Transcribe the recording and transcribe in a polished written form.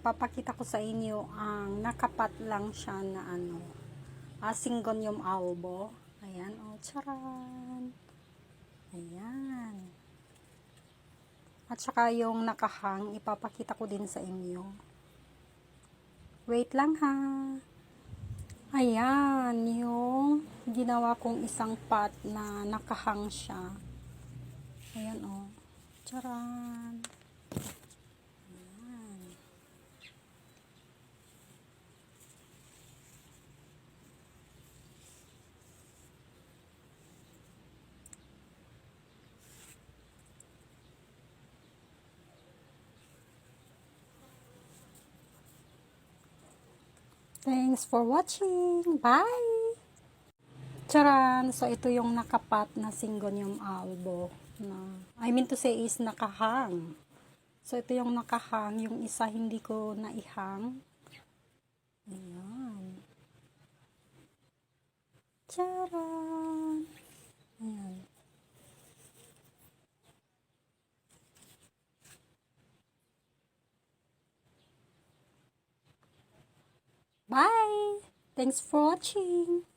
papakita ko sa inyo ang nakapat lang siya na Syngonium albo. Ayan, oh, charan. Ayan. At saka yung nakahang, ipapakita ko din sa inyo. Wait lang ha. Ayan, yung ginawa kong isang pot na nakahang siya. Ayan, oh. Charan. Thanks for watching. Bye! Charan! So, ito yung nakapat na Syngonium albo. I mean to say is nakahang. So, ito yung nakahang. Yung isa hindi ko naihang. Ayan. Charan! Ayan. Bye! Thanks for watching.